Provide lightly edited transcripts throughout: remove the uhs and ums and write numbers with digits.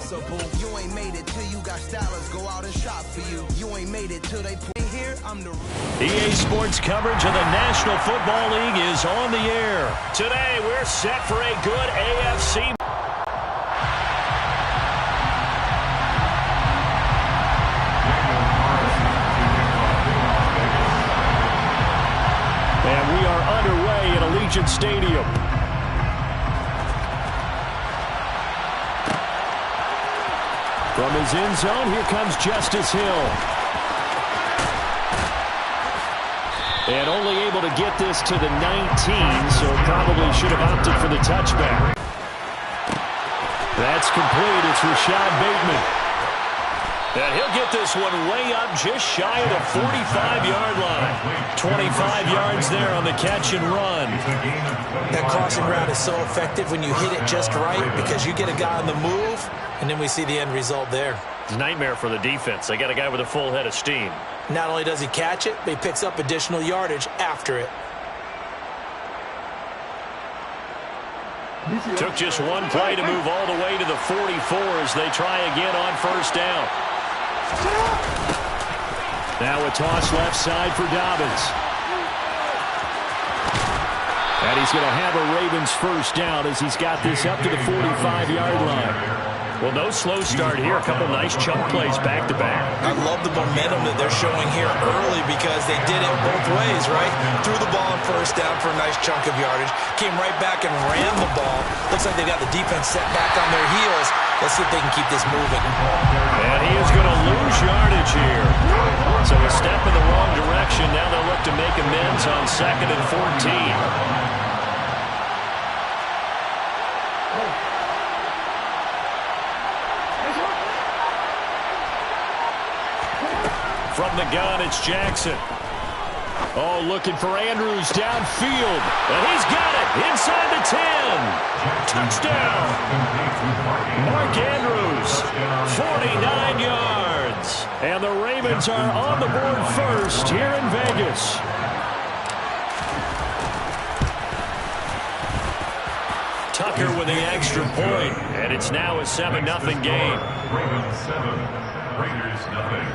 possible. You ain't made it till you got stylers go out and shop for you. You ain't made it till they put here. I'm the EA Sports coverage of the National Football League is on the air. Today, we're set for a good AFC. And we are underway at Allegiant Stadium. From his end zone, here comes Justice Hill. And only able to get this to the 19, so probably should have opted for the touchback. That's complete. It's Rashad Bateman. And he'll get this one way up just shy of the 45-yard line. 25 yards there on the catch and run. That crossing route is so effective when you hit it just right because you get a guy on the move, and then we see the end result there. It's a nightmare for the defense. They got a guy with a full head of steam. Not only does he catch it, but he picks up additional yardage after it. Took just one play to move all the way to the 44 as they try again on first down. Now a toss left side for Dobbins. And he's going to have a Ravens first down as he's got this up to the 45-yard line. Well, no slow start here. A couple nice chunk plays back-to-back. I love the momentum that they're showing here early because they did it both ways, right? Threw the ball on first down for a nice chunk of yardage. Came right back and ran the ball. Looks like they got the defense set back on their heels. Let's see if they can keep this moving. And he is going to lose yardage here. So a step in the wrong direction. Now they'll look to make amends on 2nd and 14. From the gun, it's Jackson. Oh, looking for Andrews downfield. And he's got it inside the 10. Touchdown. Mark Andrews, 49 yards. And the Ravens are on the board first here in Vegas. Tucker with the extra point. And it's now a 7-0 game. Ravens 7, Raiders nothing.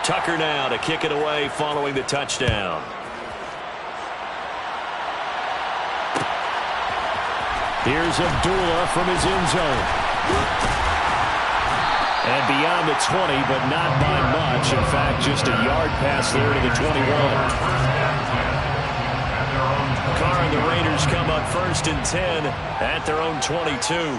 Tucker now to kick it away following the touchdown. Here's Abdullah from his end zone. And beyond the 20, but not by much. In fact, just a yard pass there to the 21. Carr and the Raiders come up 1st and 10 at their own 22.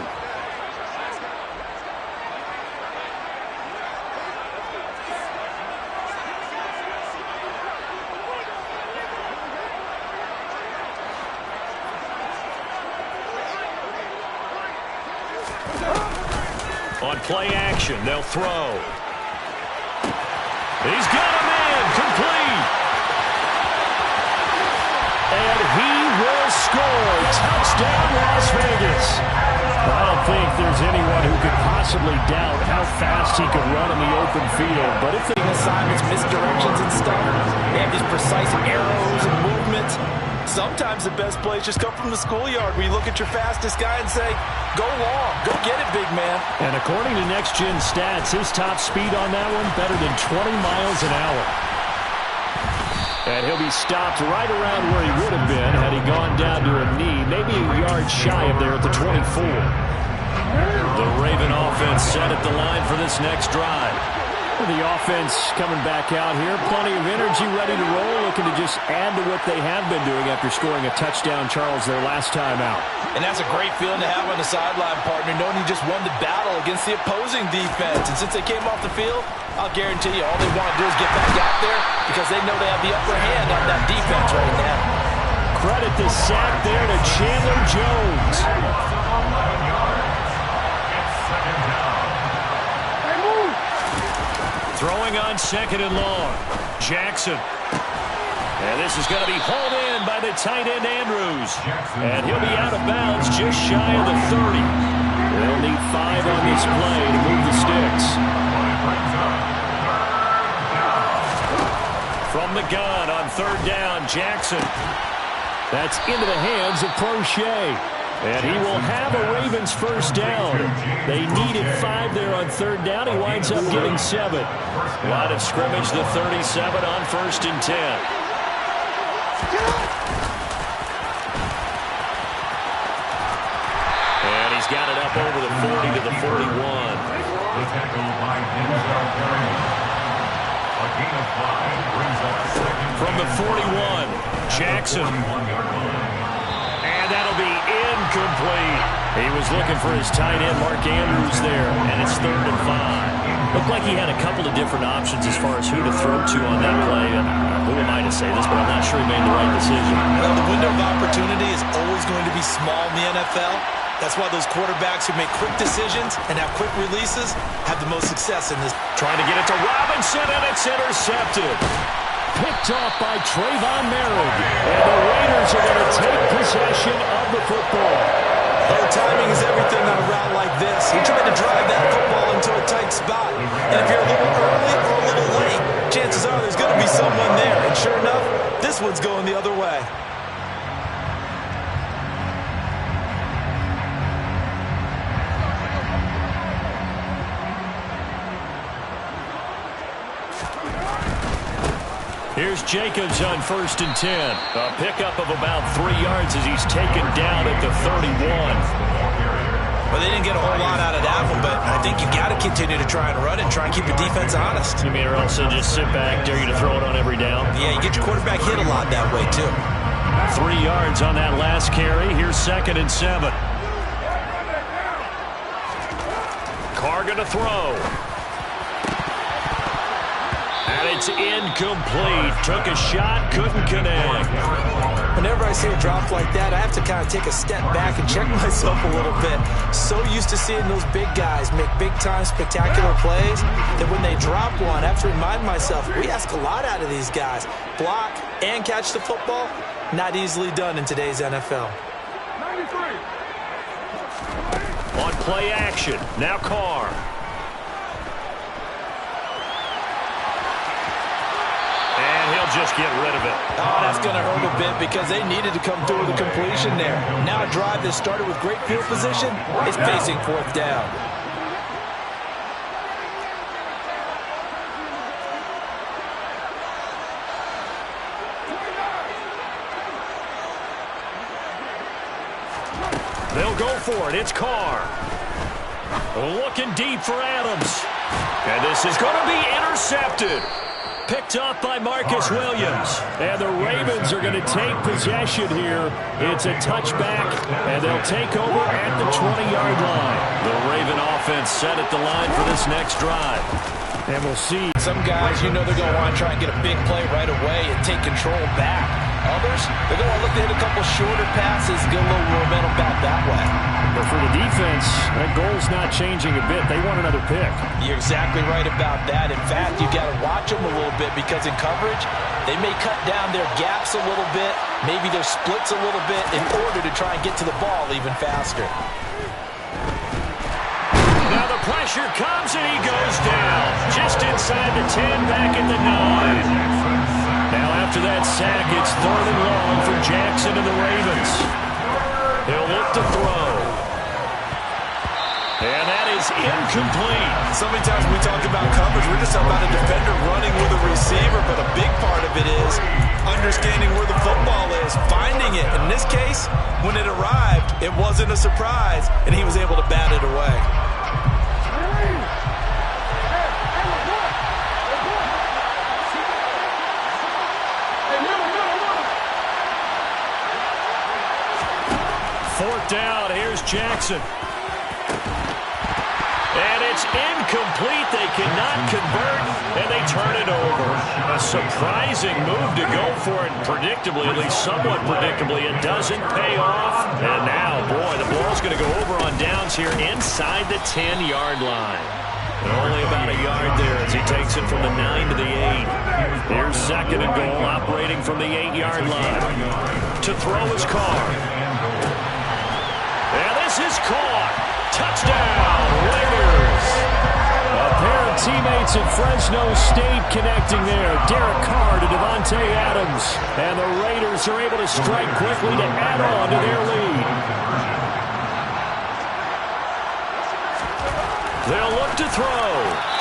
On play action, they'll throw. He's got a man, complete. And he will score. Touchdown, Las Vegas. I don't think there's anyone who could possibly doubt how fast he could run in the open field. But if the assignments, misdirections and stuff, they have these precise arrows and movements. Sometimes the best plays just come from the schoolyard where you look at your fastest guy and say, go long, go get it, big man. And according to Next Gen Stats, his top speed on that one better than 20 miles an hour. And he'll be stopped right around where he would have been had he gone down to a knee, maybe a yard shy of there at the 24. The Raven offense set at the line for this next drive. The offense coming back out here, plenty of energy, ready to roll, looking to just add to what they have been doing after scoring a touchdown, Charles, their last time out. And that's a great feeling to have on the sideline, partner, knowing you just won the battle against the opposing defense. And since they came off the field, I'll guarantee you all they want to do is get back out there because they know they have the upper hand on that defense right now. Credit the sack there to Chandler Jones. Throwing on 2nd and long. Jackson. And this is going to be hauled in by the tight end Andrews. And he'll be out of bounds just shy of the 30. They'll need 5 on this play to move the sticks. gun on third down. Jackson. That's into the hands of Prochet. And he will have a Ravens first down. They needed 5 there on third down. He winds up getting 7. Line of scrimmage, the 37 on 1st and 10. And he's got it up over the 40 to the 41. The tackle by Denzel Perry. A gain of 5 brings up second. From the 41, Jackson. And that'll be incomplete. He was looking for his tight end, Mark Andrews, there, and it's 3rd and 5. Looked like he had a couple of different options as far as who to throw to on that play. And who am I to say this, but I'm not sure he made the right decision. Well, the window of opportunity is always going to be small in the NFL. That's why those quarterbacks who make quick decisions and have quick releases have the most success in this. Trying to get it to Robinson, and it's intercepted. Picked off by Trayvon Merritt. And the Raiders are going to take possession of the football. Oh, timing is everything on a route like this. He tried to drive that football into a tight spot. And if you're a little early or a little late, chances are there's going to be someone there. And sure enough, this one's going the other way. Here's Jacobs on 1st and 10. A pickup of about 3 yards as he's taken down at the 31. Well, they didn't get a whole lot out of that one, but I think you got to continue to try and run it and try and keep your defense honest. You mean or else they'll just sit back, dare you to throw it on every down? Yeah, you get your quarterback hit a lot that way, too. 3 yards on that last carry. Here's 2nd and 7. Carr going to throw. And it's incomplete. Took a shot, couldn't connect. Whenever I see a drop like that, I have to kind of take a step back and check myself a little bit. So used to seeing those big guys make big-time spectacular plays that when they drop one, I have to remind myself, we ask a lot out of these guys. Block and catch the football, not easily done in today's NFL. On play action, now Carr. Just get rid of it. Oh, that's going to hurt a bit because they needed to come through with a completion there. Now a drive that started with great field position is facing 4th down. They'll go for it. It's Carr. Looking deep for Adams. And this is going to be intercepted. Picked off by Marcus Williams. And the Ravens are going to take possession here. It's a touchback, and they'll take over at the 20-yard line. The Raven offense set at the line for this next drive. And we'll see. Some guys, you know they're going to want to try and get a big play right away and take control back. Others, they're going to want to look to hit a couple shorter passes, get a little momentum back that way. But for the defense, that goal's not changing a bit. They want another pick. You're exactly right about that. In fact, you got to watch them a little bit because in coverage, they may cut down their gaps a little bit, maybe their splits a little bit in order to try and get to the ball even faster. Now the pressure comes and he goes down. Just inside the 10, back at the 9. Now after that sack, it's 3rd and long for Jackson and the Ravens. He'll look to throw. And that is incomplete. So many times when we talk about coverage, we're just talking about a defender running with a receiver, but a big part of it is understanding where the football is, finding it. In this case, when it arrived, it wasn't a surprise, and he was able to bat it away. Fourth down, here's Jackson. And it's incomplete. They cannot convert, and they turn it over. A surprising move to go for it. Predictably, at least somewhat predictably, it doesn't pay off. And now, boy, the ball's going to go over on downs here inside the 10-yard line. And only about a yard there as he takes it from the 9 to the 8. Here's 2nd and goal, operating from the 8-yard line. To throw his Carr. And this is caught. Touchdown, Raiders. A pair of teammates at Fresno State connecting there. Derek Carr to Devontae Adams. And the Raiders are able to strike quickly to add on to their lead. They'll look to throw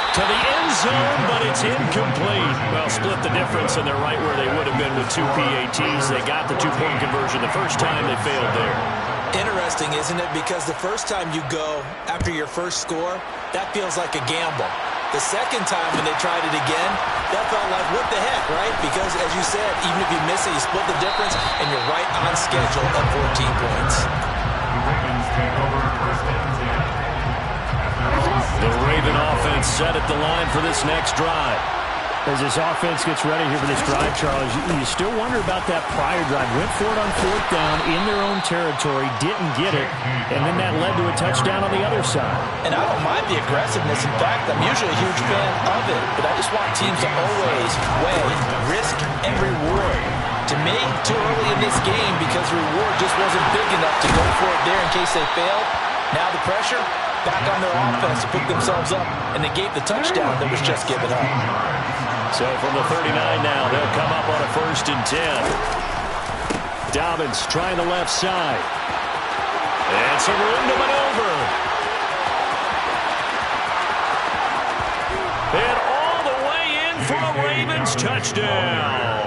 to the end zone, but it's incomplete. Well, split the difference, and they're right where they would have been with 2 PATs. They got the two-point conversion the first time. They failed there. Interesting, isn't it? Because the first time you go after your first score, that feels like a gamble. The second time when they tried it again, that felt like, what the heck, right? Because, as you said, even if you miss it, you split the difference, and you're right on schedule at 14 points. The Ravens take over first and 10. The Raven offense set at the line for this next drive. As this offense gets ready here for this drive, Charles, you still wonder about that prior drive. Went for it on 4th down in their own territory, didn't get it, and then that led to a touchdown on the other side. And I don't mind the aggressiveness. In fact, I'm usually a huge fan of it, but I just want teams to always weigh risk and reward. To me, too early in this game because the reward just wasn't big enough to go for it there in case they failed. Now the pressure back on their offense to pick themselves up and negate the touchdown that was just given up. So from the 39 now, they'll come up on a 1st and 10. Dobbins trying the left side. And some room to maneuver. And all the way in for a Ravens touchdown.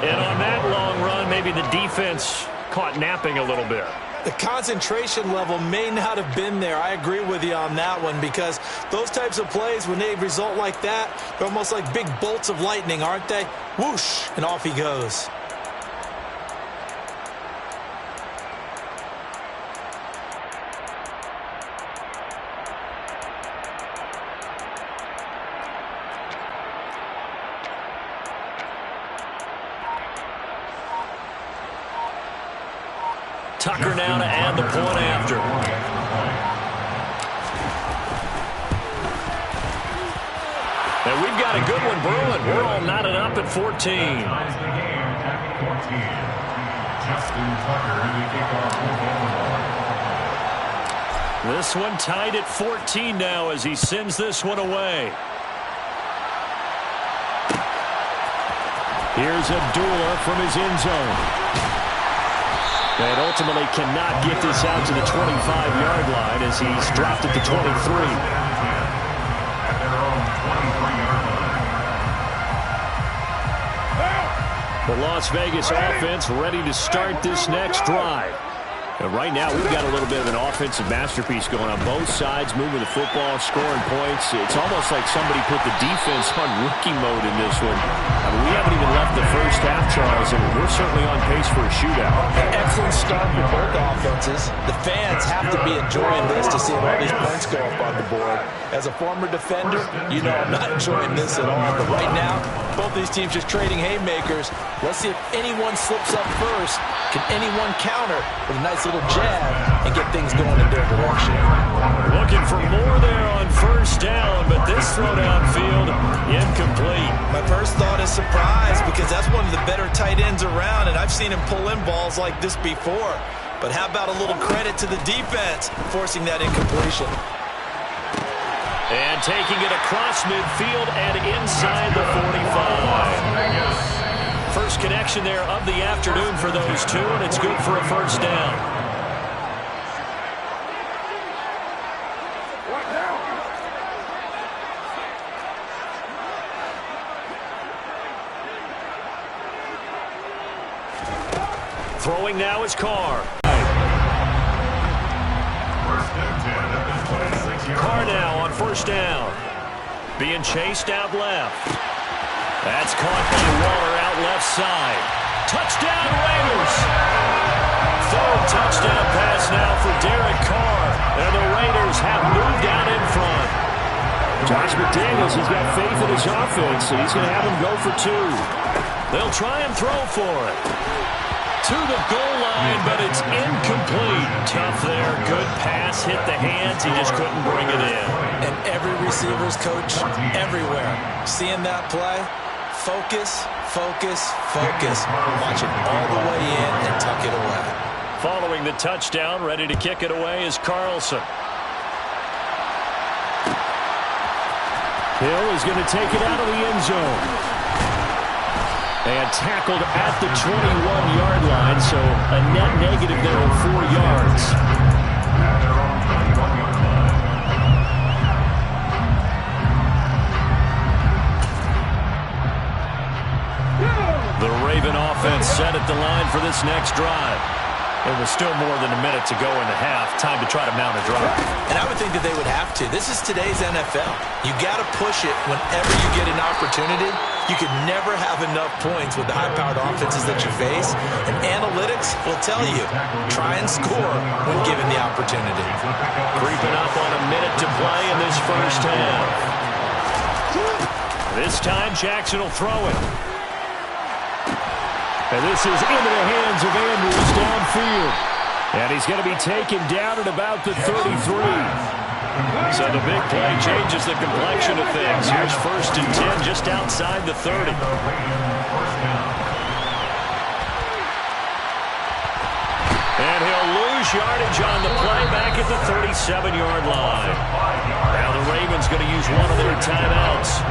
And on that long run, maybe the defense caught napping a little bit. The concentration level may not have been there. I agree with you on that one because those types of plays, when they result like that, they're almost like big bolts of lightning, aren't they? Whoosh, and off he goes. Tucker now to add the point after. And we've got a good one brewing. We're all knotted up at 14. This one tied at 14 now as he sends this one away. Here's Abdullah from his end zone. And ultimately cannot get this out to the 25-yard line as he's dropped at the 23. The Las Vegas offense ready to start this next drive. And right now, we've got a little bit of an offensive masterpiece going on both sides, moving the football, scoring points. It's almost like somebody put the defense on rookie mode in this one. I mean, we haven't even left the first half, Charles, and we're certainly on pace for a shootout. Excellent start for both offenses. The fans have to be enjoying this to see all these points go up on the board. As a former defender, you know I'm not enjoying this at all. But right now, both these teams just trading haymakers. Let's see if anyone slips up first. Can anyone counter with a nice little jab and get things going in their direction? Looking for more there on 1st down, but this throw downfield incomplete. My first thought is surprise because that's one of the better tight ends around, and I've seen him pull in balls like this before. But how about a little credit to the defense forcing that incompletion? And taking it across midfield and inside the 45. First connection there of the afternoon for those two, and it's good for a 1st down. Throwing now is Carr. Carr now on 1st down. Being chased out left. That's caught by Waller out left side. Touchdown Raiders! 3rd touchdown pass now for Derek Carr. And the Raiders have moved out in front. Josh McDaniels has got faith in his offense, and he's going to have him go for 2. They'll try and throw for it. To the goal line, but it's incomplete. Tough there. Good pass. Hit the hands. He just couldn't bring it in. And every receiver's coach everywhere. Seeing that play, focus, focus, focus. Watch it all the way in and tuck it away. Following the touchdown, ready to kick it away is Carlson. Hill is going to take it out of the end zone. And tackled at the 21-yard line, so a net negative there of 4 yards. The Raven offense set at the line for this next drive. It was still more than a minute to go in the half. Time to try to mount a drive. And I would think that they would have to. This is today's NFL. You got to push it whenever you get an opportunity. You could never have enough points with the high-powered offenses that you face. And analytics will tell you, try and score when given the opportunity. Creeping up on a minute to play in this first half. This time, Jackson will throw it. And this is into the hands of Andrews downfield. And he's going to be taken down at about the 33. So the big play changes the complexion of things. Here's 1st and 10 just outside the 30. And he'll lose yardage on the play back at the 37-yard line. Now the Ravens going to use one of their timeouts,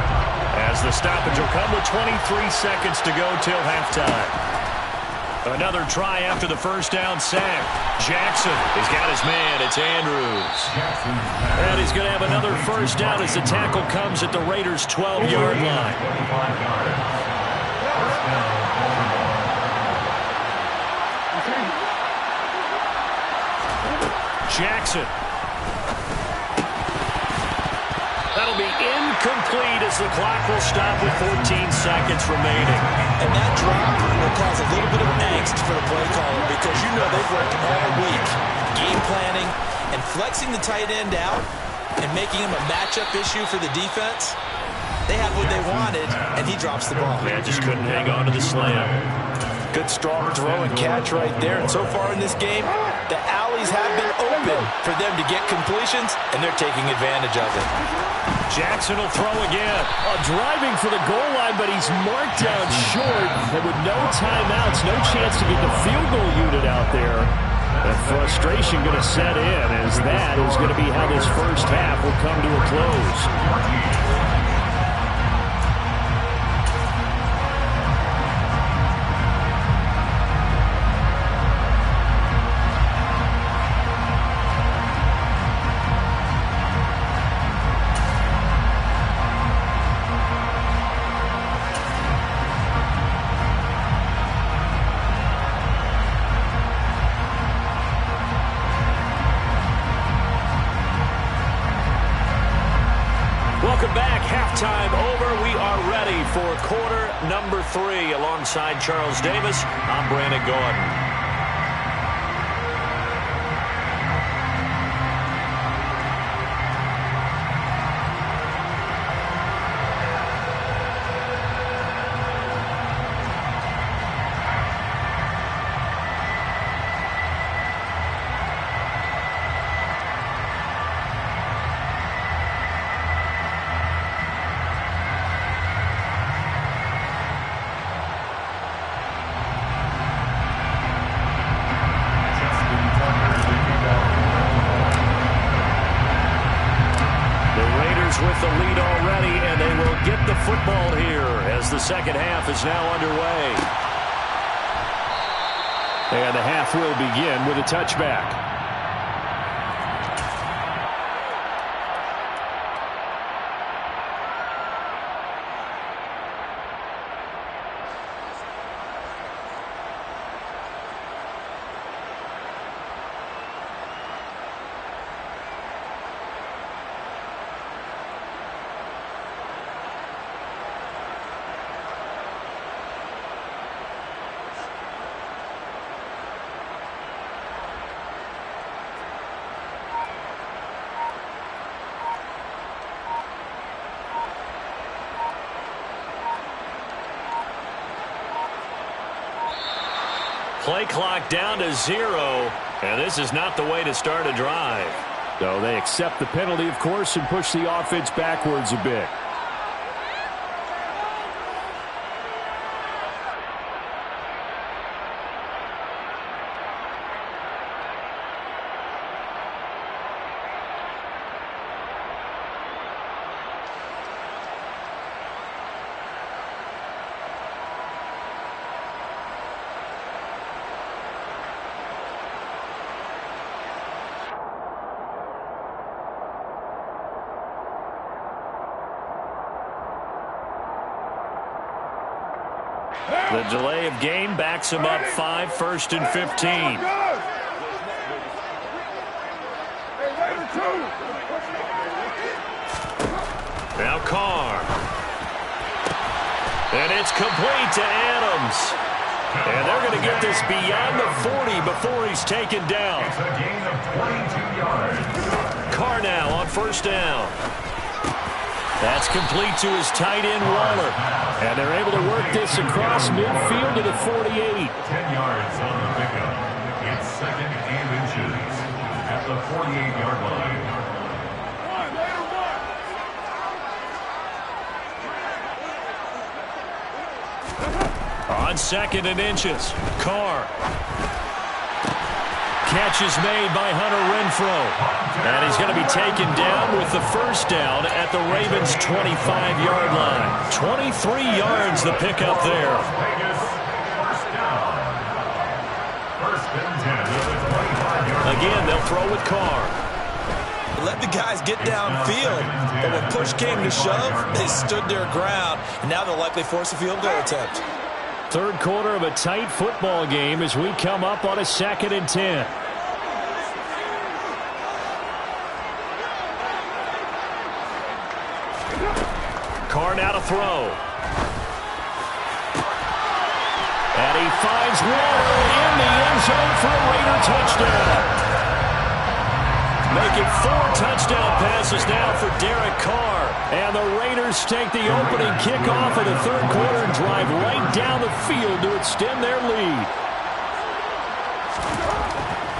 as the stoppage will come with 23 seconds to go till halftime. Another try after the first down sack. Jackson has got his man. It's Andrews. And he's going to have another first down as the tackle comes at the Raiders' 12-yard line. Jackson. That'll be incomplete as the clock will stop with 14 seconds remaining. And that drop will cause a little bit of angst for the play caller, because you know they've worked all week game planning and flexing the tight end out and making him a matchup issue for the defense. They had what they wanted, and he drops the ball. Yeah, just couldn't hang on to the slam. Good strong throw and catch right there. And so far in this game, the alleys have been open for them to get completions, and they're taking advantage of it. Jackson will throw again. Driving for the goal line, but he's marked down short. And with no timeouts, no chance to get the field goal unit out there. The frustration going to set in, as that is going to be how this first half will come to a close. Halftime over. We are ready for quarter number 3. Alongside Charles Davis, I'm Brandon Gordon. With the lead already, and they will get the football here as the second half is now underway. And the half will begin with a touchback. Play clock down to 0, and this is not the way to start a drive. So they accept the penalty, of course, and push the offense backwards a bit. The delay of game backs him up 5, 1st and 15. Now Carr. And it's complete to Adams. And they're going to get this beyond the 40 before he's taken down. It's a gain of 22 yards. Carr now on 1st down. That's complete to his tight end, Waller. And they're able to work this across midfield to the 48. 10 yards on the pickup. It's 2nd and inches at the 48-yard line. On 2nd and inches, Carr. Catch is made by Hunter Renfrow. And he's going to be taken down with the 1st down at the Ravens' 25-yard line. 23 yards the pickup there. Again, they'll throw with Carr. Let the guys get downfield, but when push came to shove, they stood their ground, and now they'll likely force a field goal attempt. 3rd quarter of a tight football game as we come up on a 2nd and 10. Carr now to throw. And he finds Waller in the end zone for a Raider touchdown. Make it 4 touchdown passes now for Derek Carr. And the Raiders take the opening kickoff of the 3rd quarter and drive right down the field to extend their lead.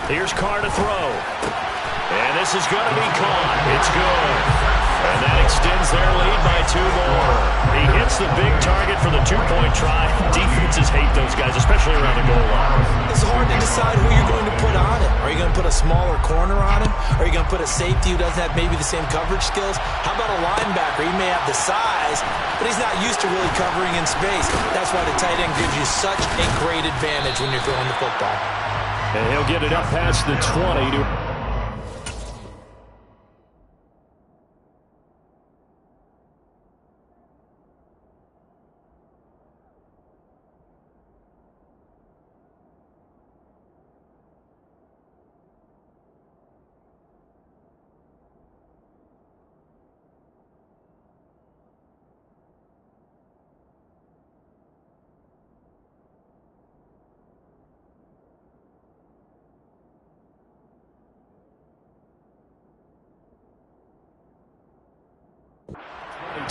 Here's Carr to throw. And this is going to be caught. It's good. And that extends their lead by 2 more. He hits the big target for the 2-point try. Defenses hate those guys, especially around the goal line. It's hard to decide who you're going to put on it. Are you going to put a smaller corner on him? Are you going to put a safety who doesn't have maybe the same coverage skills? How about a linebacker? He may have the size, but he's not used to really covering in space. That's why the tight end gives you such a great advantage when you're throwing the football. And he'll get it up past the 20 to...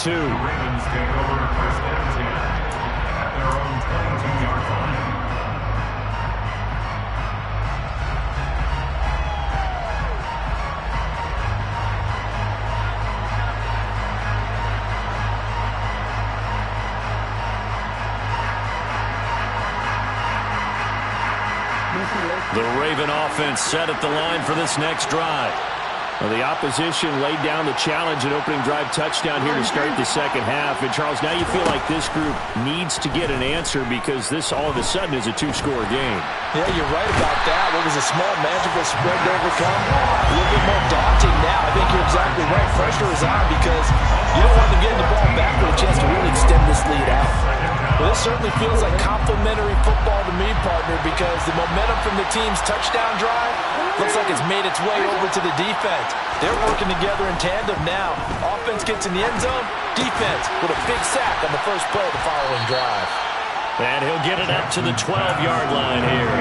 The Ravens take over 1st and 10 at their own 22-yard line. The Raven offense set at the line for this next drive. Well, the opposition laid down the challenge and opening drive touchdown here to start the 2nd half. And, Charles, now you feel like this group needs to get an answer because this all of a sudden is a 2-score game. Yeah, you're right about that. What was a small, magical spread to overcome? A little bit more daunting now. I think you're exactly right. Pressure is on because you don't want them getting the ball back with a chance to really extend this lead out. Well, this certainly feels like complimentary football to me, partner, because the momentum from the team's touchdown drive looks like it's made its way over to the defense. They're working together in tandem now. Offense gets in the end zone. Defense with a big sack on the first play of the following drive. And he'll get it up to the 12-yard line here.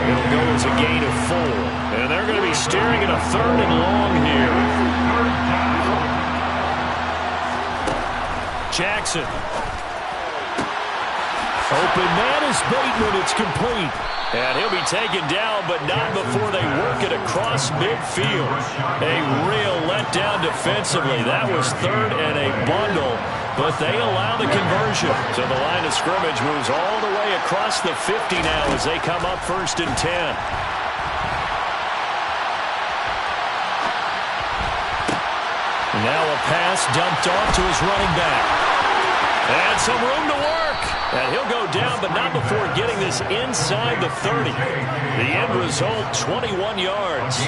It'll go as a gain of 4. And they're going to be staring at a 3rd and long here. Jackson. Open man is Bateman. It's complete. And he'll be taken down, but not before they work it across midfield. A real letdown defensively. That was 3rd and a bundle, but they allow the conversion. So the line of scrimmage moves all the way across the 50 now as they come up 1st and 10. Now a pass dumped off to his running back. And some room to work. And he'll go down, but not before getting this inside the 30. The end result, 21 yards.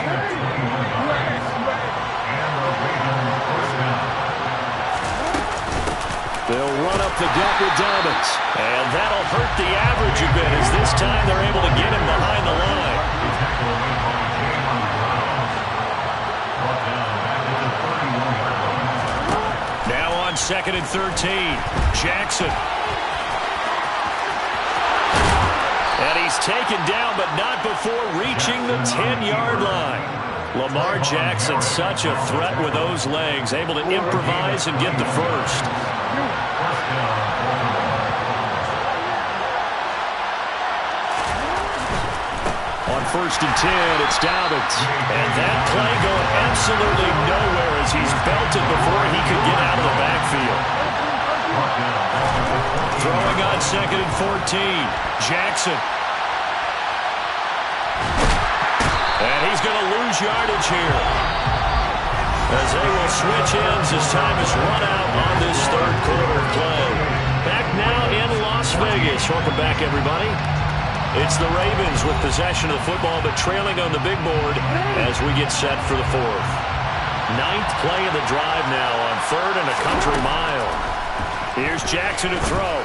They'll run up the gut with Dobbins. And that'll hurt the average a bit as this time they're able to get him behind the line. Now on 2nd and 13. Jackson. And he's taken down, but not before reaching the 10-yard line. Lamar Jackson, such a threat with those legs, able to improvise and get the first. On 1st and 10, it's Dobbins. And that play going absolutely nowhere as he's belted before he could get out of the backfield. Throwing on 2nd and 14, Jackson. And he's going to lose yardage here, as they will switch ends as time is run out on this 3rd quarter play. Back now in Las Vegas. Welcome back, everybody. It's the Ravens with possession of the football, but trailing on the big board as we get set for the 4th. 9th play of the drive now on 3rd and a country mile. Here's Jackson to throw.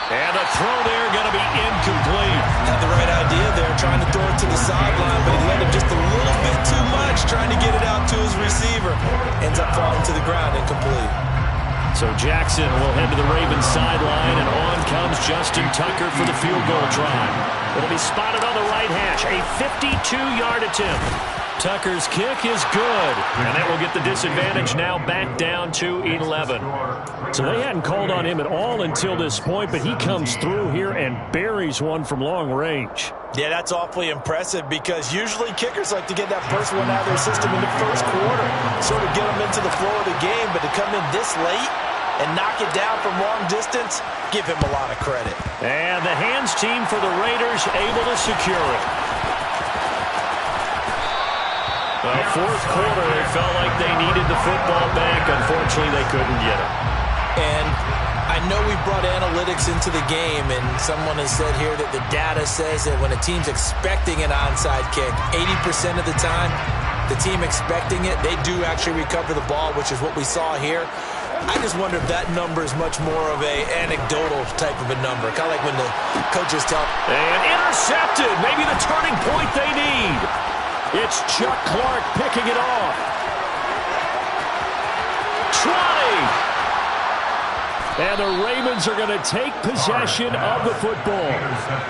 And a throw there going to be incomplete. Had the right idea there, trying to throw it to the sideline, but he led him just a little bit too much, trying to get it out to his receiver. Ends up falling to the ground, incomplete. So Jackson will head to the Ravens sideline, and on comes Justin Tucker for the field goal try. It'll be spotted on the right hash, a 52-yard attempt. Tucker's kick is good, and that will get the disadvantage now back down to 11. So they hadn't called on him at all until this point, but he comes through here and buries one from long range. Yeah, that's awfully impressive because usually kickers like to get that first one out of their system in the 1st quarter, sort of get them into the flow of the game, but to come in this late and knock it down from long distance, give him a lot of credit. And the hands team for the Raiders able to secure it. Well, 4th quarter, they felt like they needed the football back. Unfortunately, they couldn't get it. And I know we brought analytics into the game, and someone has said here that the data says that when a team's expecting an onside kick, 80% of the time, the team expecting it, they do actually recover the ball, which is what we saw here. I just wonder if that number is much more of a anecdotal type of a number, kind of like when the coaches tell. And intercepted, maybe the turning point they need. It's Chuck Clark picking it off. 20. And the Ravens are going to take possession of the football.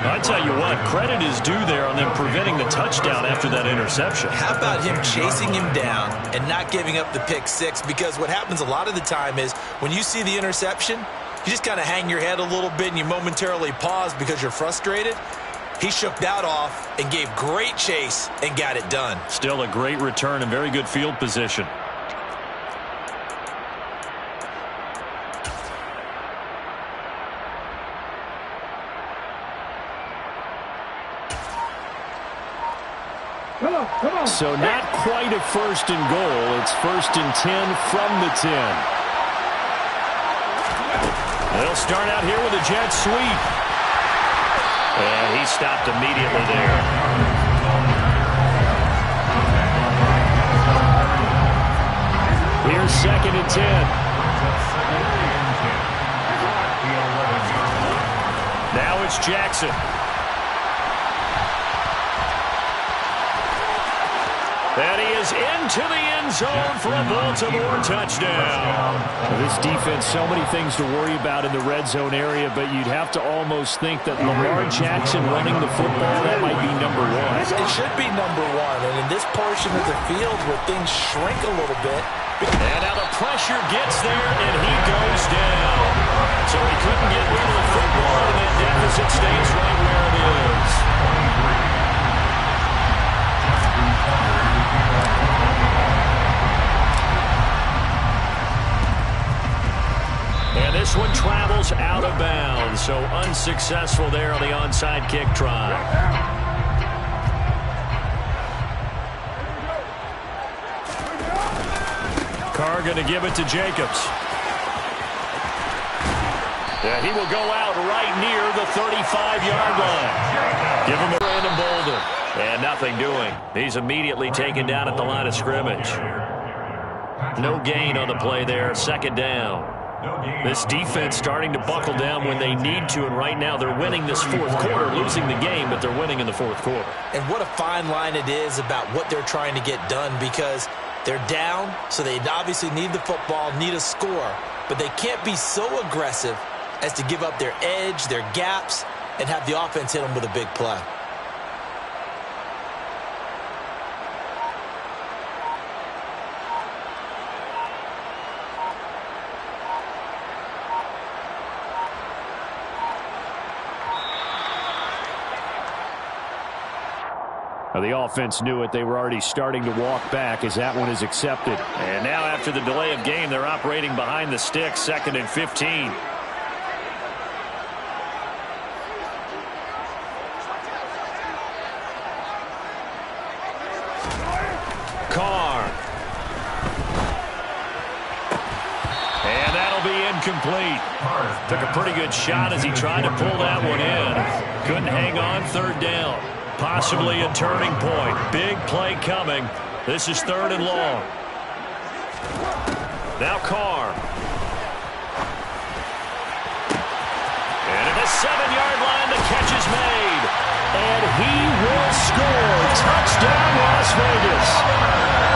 I tell you what, credit is due there on them preventing the touchdown after that interception. How about him chasing him down and not giving up the pick 6? Because what happens a lot of the time is when you see the interception, you just kind of hang your head a little bit and you momentarily pause because you're frustrated. He shook that off and gave great chase and got it done. Still a great return and very good field position. So not quite a 1st and goal. It's 1st and 10 from the 10. They'll start out here with a jet sweep. And he stopped immediately there. Here's 2nd and 10. Now it's Jackson. And he is into the end zone for a Baltimore touchdown. This defense, so many things to worry about in the red zone area, but you'd have to almost think that Lamar Jackson running the football, that might be number 1. It should be number 1, and in this portion of the field where things shrink a little bit. And now the pressure gets there, and he goes down. So he couldn't get rid of the football, and that deficit stays right where it is. And this one travels out of bounds, so unsuccessful there on the onside kick try. Carr going to give it to Jacobs. Yeah, he will go out right near the 35-yard line. Give him a Brandon Bolden. And nothing doing. He's immediately taken down at the line of scrimmage. No gain on the play there. 2nd down. This defense starting to buckle down when they need to, and right now they're winning this fourth quarter, losing the game, but they're winning in the fourth quarter. And what a fine line it is about what they're trying to get done, because they're down, so they obviously need the football, need a score, but they can't be so aggressive as to give up their edge, their gaps, and have the offense hit them with a big play. The offense knew it. They were already starting to walk back as that one is accepted. And now after the delay of game, they're operating behind the sticks, 2nd and 15. Carr. And that'll be incomplete. Took a pretty good shot as he tried to pull that one in. Couldn't hang on, 3rd down. Possibly a turning point. Big play coming. This is 3rd and long. Now Carr. And at the 7-yard line, the catch is made. And he will score. Touchdown, Las Vegas.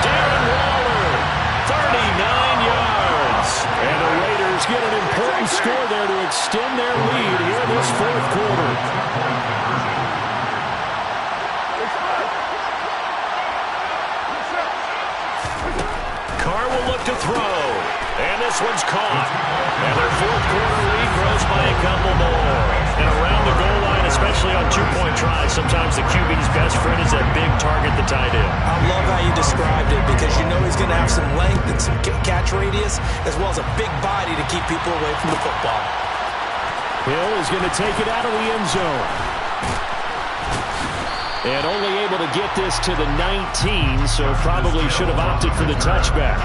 Darren Waller, 39 yards. And the Raiders get an important score there to extend their lead here in this fourth quarter. To throw, and this one's caught, and their fourth quarter lead grows by a couple more. And around the goal line, especially on 2-point tries, sometimes the QB's best friend is that big target, the tight end. I love how you described it, because you know he's going to have some length and some catch radius, as well as a big body to keep people away from the football. Hill is going to take it out of the end zone. And only able to get this to the 19, so probably should have opted for the touchback.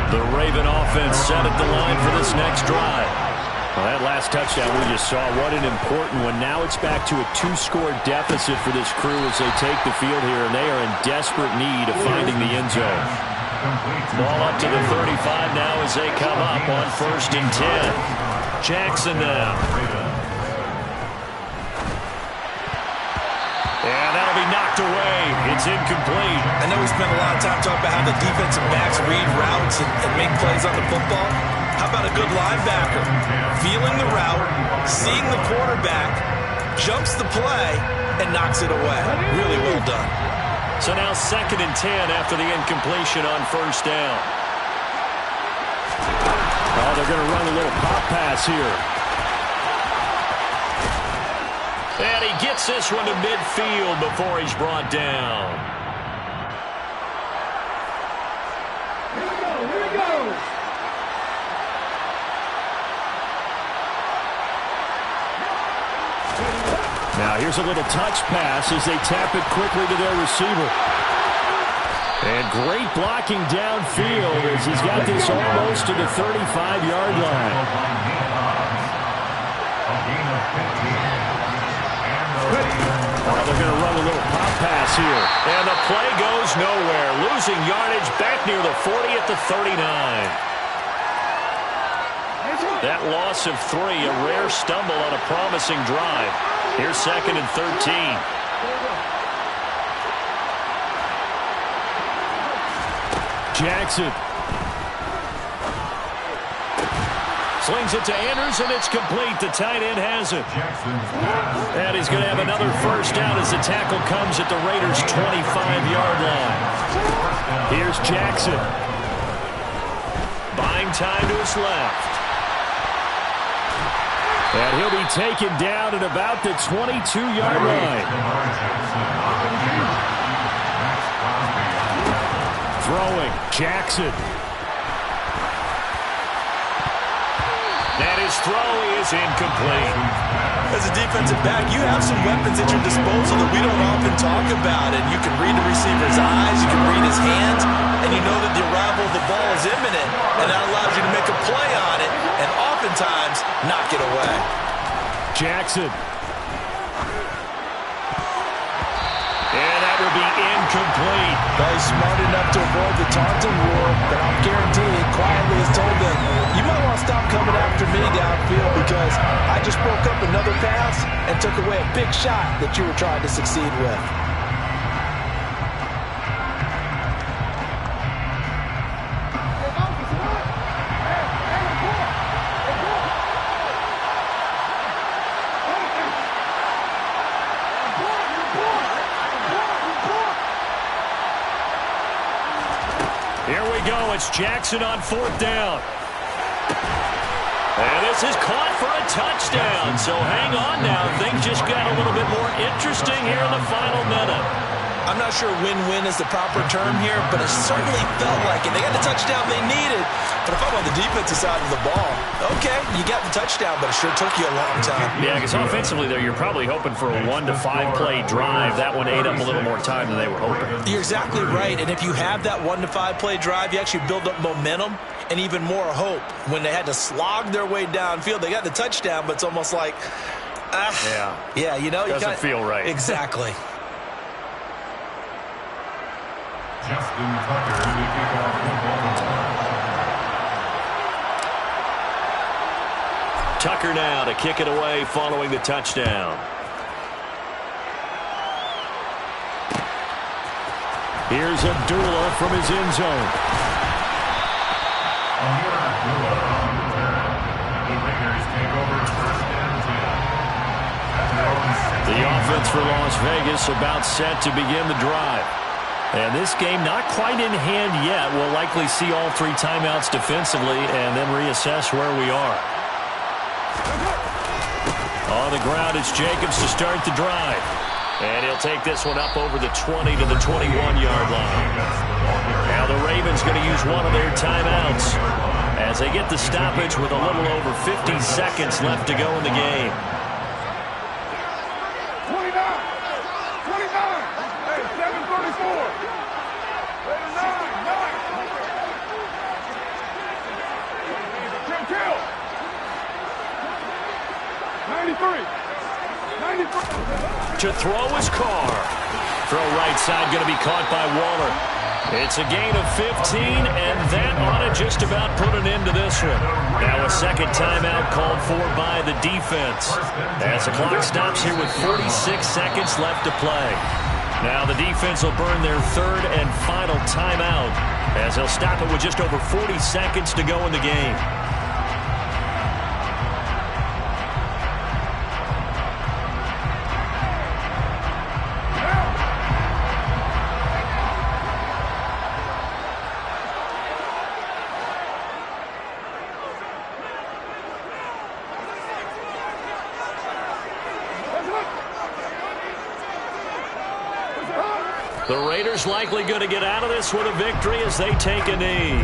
The Raven offense set at the line for this next drive. Well, that last touchdown we just saw, what an important one. Now it's back to a 2-score deficit for this crew as they take the field here, and they are in desperate need of finding the end zone. Ball up to the 35 now as they come up on 1st and 10. Jackson now. And that'll be knocked away. It's incomplete. I know we spent a lot of time talking about how the defensive backs read routes and make plays on the football. How about a good linebacker? Feeling the route, seeing the quarterback, jumps the play, and knocks it away. Really well done. So now 2nd and 10 after the incompletion on 1st down. Oh, they're going to run a little pop pass here. And he gets this one to midfield before he's brought down. Here we go. Now here's a little touch pass as they tap it quickly to their receiver. And great blocking downfield as he's got this almost to the 35-yard line. Oh, they're going to run a little pop pass here. And the play goes nowhere. Losing yardage back near the 40 at the 39. That loss of 3, a rare stumble on a promising drive. Here's 2nd and 13. Jackson. Slings it to Andrews, and it's complete. The tight end has it. And he's going to have another 1st down as the tackle comes at the Raiders' 25-yard line. Here's Jackson. Buying time to his left. And he'll be taken down at about the 22-yard line. Throwing, Jackson. And his throw is incomplete. As a defensive back, you have some weapons at your disposal that we don't often talk about. And you can read the receiver's eyes, you can read his hands, and you know that the arrival of the ball is imminent. And that allows you to make a play on it, and oftentimes knock it away. Jackson. And that will be incomplete. Well, he's smart enough to avoid the taunting rule, but I'll guarantee you, quietly has told I just broke up another pass and took away a big shot that you were trying to succeed with. Here we go. It's Jackson on 4th down. And this is caught for a touchdown. So hang on now. Things just got a little bit more interesting here in the final minute. I'm not sure win-win is the proper term here, but it certainly felt like it. They got the touchdown they needed. But if I'm on the defensive side of the ball, okay, you got the touchdown, but it sure took you a long time. Yeah, because offensively there, you're probably hoping for a 1 to 5 play drive. That one ate up a little more time than they were hoping. You're exactly right. And if you have that 1 to 5 play drive, you actually build up momentum and even more hope. When they had to slog their way downfield, they got the touchdown, but it's almost like, yeah, you know, doesn't feel right. Exactly. Justin Tucker to kick off football. Tucker now to kick it away following the touchdown. Here's Abdullah from his end zone. The offense for Las Vegas about set to begin the drive. And this game not quite in hand yet. We'll likely see all 3 timeouts defensively and then reassess where we are. On the ground, it's Jacobs to start the drive. And he'll take this one up over the 20 to the 21-yard line. Now the Ravens going to use one of their timeouts as they get the stoppage with a little over 50 seconds left to go in the game. 29. Hey, 7:34. 93. To throw his car. Throw right side going to be caught by Waller. It's a gain of 15, and that ought to just about put an end to this one. Now a second timeout called for by the defense. As the clock stops here with 46 seconds left to play. Now the defense will burn their 3rd and final timeout as they'll stop it with just over 40 seconds to go in the game. The Raiders likely going to get out of this with a victory as they take a knee.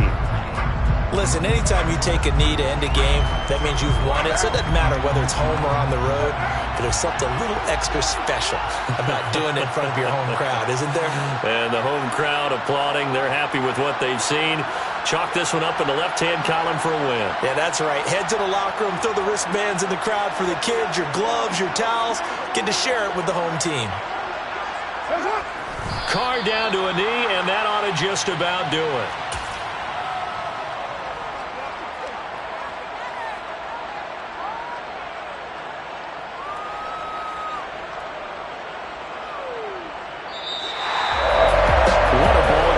Listen, anytime you take a knee to end a game, that means you've won it. So it doesn't matter whether it's home or on the road. But there's something a little extra special about doing it in front of your home crowd, isn't there? And the home crowd applauding. They're happy with what they've seen. Chalk this one up in the left-hand column for a win. Yeah, that's right. Head to the locker room, throw the wristbands in the crowd for the kids, your gloves, your towels. Get to share it with the home team. Carr down to a knee, and that ought to just about do it.